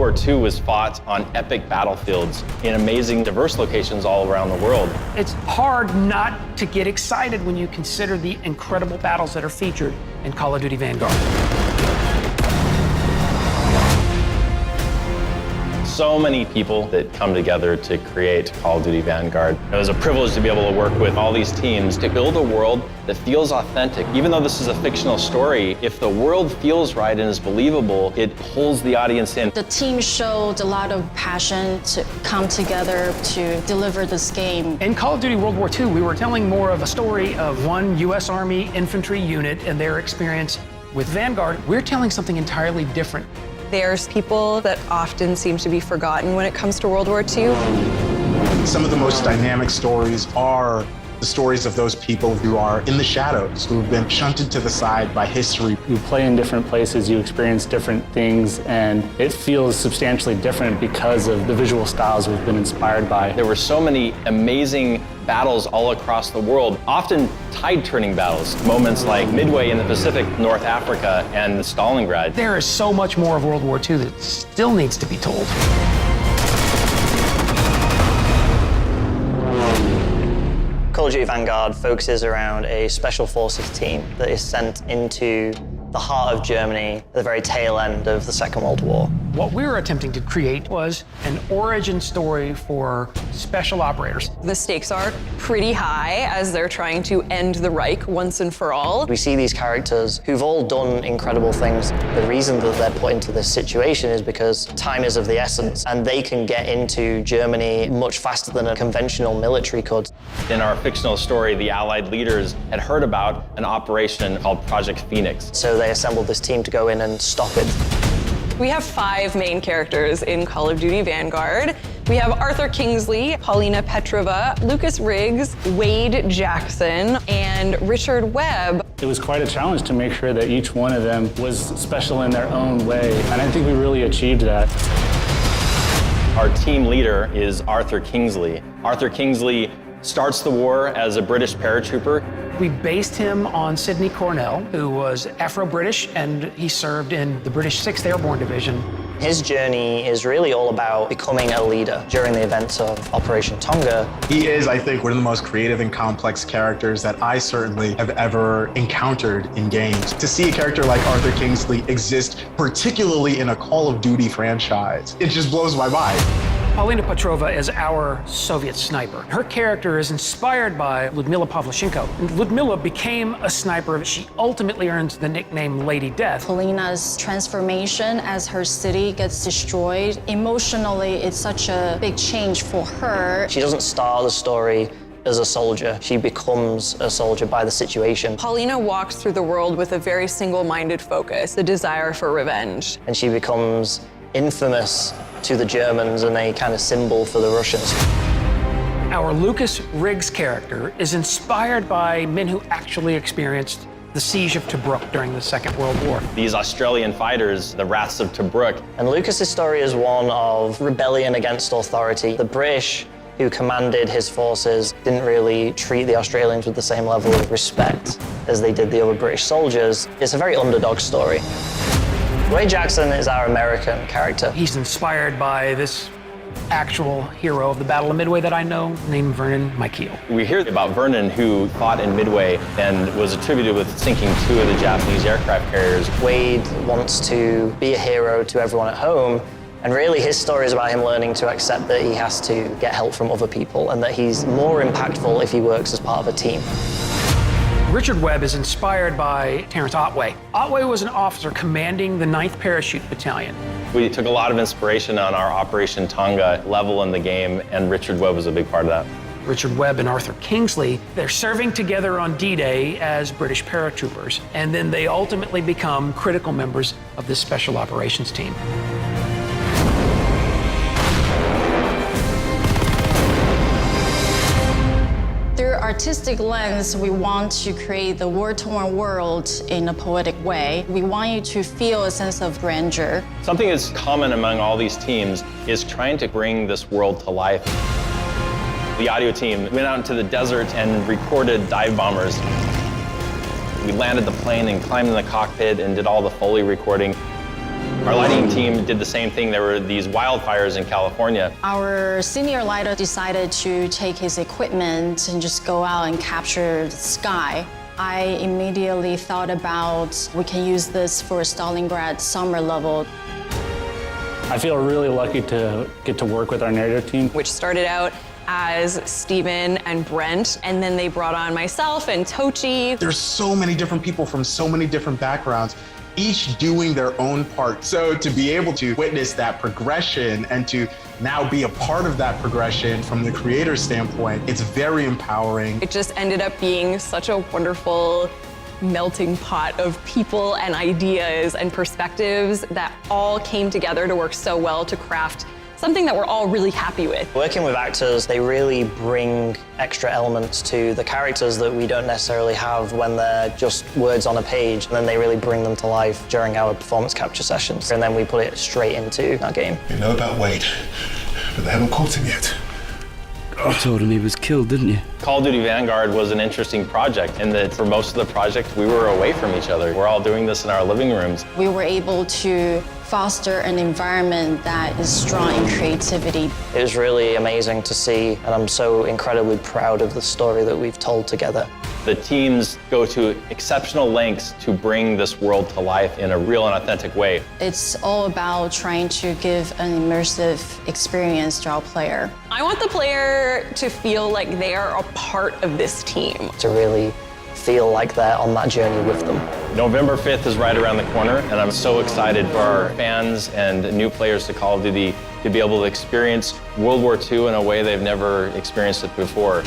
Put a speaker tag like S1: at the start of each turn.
S1: War II was fought on epic battlefields in amazing, diverse locations all around the world.
S2: It's hard not to get excited when you consider the incredible battles that are featured in Call of Duty Vanguard.
S1: So many people that come together to create Call of Duty Vanguard. It was a privilege to be able to work with all these teams to build a world that feels authentic. Even though this is a fictional story, if the world feels right and is believable, it pulls the audience in.
S3: The team showed a lot of passion to come together to deliver this game.
S2: In Call of Duty World War II, we were telling more of a story of one U.S. Army infantry unit and their experience. With Vanguard, we're telling something entirely different.
S4: There's people that often seem to be forgotten when it comes to World War II.
S5: Some of the most dynamic stories are the stories of those people who are in the shadows, who've been shunted to the side by history.
S6: You play in different places, you experience different things, and it feels substantially different because of the visual styles we've been inspired by.
S1: There were so many amazing battles all across the world, often tide-turning battles, moments like Midway in the Pacific, North Africa, and Stalingrad.
S2: There is so much more of World War II that still needs to be told.
S7: Call of Duty Vanguard focuses around a special forces team that is sent into the heart of Germany at the very tail end of the Second World War.
S2: What we were attempting to create was an origin story for special operators.
S4: The stakes are pretty high as they're trying to end the Reich once and for all.
S7: We see these characters who've all done incredible things. The reason that they're put into this situation is because time is of the essence, and they can get into Germany much faster than a conventional military could.
S1: In our fictional story, the Allied leaders had heard about an operation called Project Phoenix.
S7: So they assembled this team to go in and stop it.
S4: We have 5 main characters in Call of Duty Vanguard. We have Arthur Kingsley, Paulina Petrova, Lucas Riggs, Wade Jackson, and Richard Webb.
S6: It was quite a challenge to make sure that each one of them was special in their own way, and I think we really achieved that.
S1: Our team leader is Arthur Kingsley. Arthur Kingsley starts the war as a British paratrooper.
S2: We based him on Sidney Cornell, who was Afro-British, and he served in the British 6th Airborne Division.
S7: His journey is really all about becoming a leader during the events of Operation Tonga.
S5: He is, I think, one of the most creative and complex characters that I certainly have ever encountered in games. To see a character like Arthur Kingsley exist, particularly in a Call of Duty franchise, it just blows my mind.
S2: Paulina Petrova is our Soviet sniper. Her character is inspired by Ludmila Pavlichenko. Ludmila became a sniper. She ultimately earns the nickname Lady Death.
S3: Paulina's transformation as her city gets destroyed, emotionally, it's such a big change for her.
S7: She doesn't start the story as a soldier. She becomes a soldier by the situation.
S4: Paulina walks through the world with a very single-minded focus, the desire for revenge.
S7: And she becomes infamous to the Germans and a kind of symbol for the Russians.
S2: Our Lucas Riggs character is inspired by men who actually experienced the siege of Tobruk during the Second World War.
S1: These Australian fighters, the Rats of Tobruk.
S7: And Lucas's story is one of rebellion against authority. The British, who commanded his forces, didn't really treat the Australians with the same level of respect as they did the other British soldiers. It's a very underdog story. Wade Jackson is our American character.
S2: He's inspired by this actual hero of the Battle of Midway that I know, named Vernon Michael.
S1: We hear about Vernon, who fought in Midway and was attributed with sinking 2 of the Japanese aircraft carriers.
S7: Wade wants to be a hero to everyone at home, and really his story is about him learning to accept that he has to get help from other people and that he's more impactful if he works as part of a team.
S2: Richard Webb is inspired by Terrence Otway. Otway was an officer commanding the 9th Parachute Battalion.
S1: We took a lot of inspiration on our Operation Tonga level in the game, and Richard Webb was a big part of that.
S2: Richard Webb and Arthur Kingsley, they're serving together on D-Day as British paratroopers, and then they ultimately become critical members of this special operations team.
S3: Through artistic lens, we want to create the war-torn world in a poetic way. We want you to feel a sense of grandeur.
S1: Something that's common among all these teams is trying to bring this world to life. The audio team went out into the desert and recorded dive bombers. We landed the plane and climbed in the cockpit and did all the Foley recording. Our lighting team did the same thing. There were these wildfires in California.
S3: Our senior lighter decided to take his equipment and just go out and capture the sky. I immediately thought about we can use this for Stalingrad summer level.
S6: I feel really lucky to get to work with our narrative team.
S4: Which started out as Steven and Brent, and then they brought on myself and Tochi.
S5: There's so many different people from so many different backgrounds, each doing their own part. So to be able to witness that progression and to now be a part of that progression from the creator standpoint, it's very empowering.
S4: It just ended up being such a wonderful melting pot of people and ideas and perspectives that all came together to work so well to craft something that we're all really happy with.
S7: Working with actors, they really bring extra elements to the characters that we don't necessarily have when they're just words on a page, and then they really bring them to life during our performance capture sessions. And then we put it straight into our game.
S8: You know about Wade, but they haven't caught him yet.
S9: You told him he was killed, didn't you?
S1: Call of Duty Vanguard was an interesting project in that for most of the project, we were away from each other. We're all doing this in our living rooms.
S3: We were able to foster an environment that is strong in creativity.
S7: It was really amazing to see, and I'm so incredibly proud of the story that we've told together.
S1: The teams go to exceptional lengths to bring this world to life in a real and authentic way.
S3: It's all about trying to give an immersive experience to our player.
S4: I want the player to feel like they are a part of this team.
S7: To really feel like they're on that journey with them.
S1: November 5th is right around the corner, and I'm so excited for our fans and new players to Call of Duty to be able to experience World War II in a way they've never experienced it before.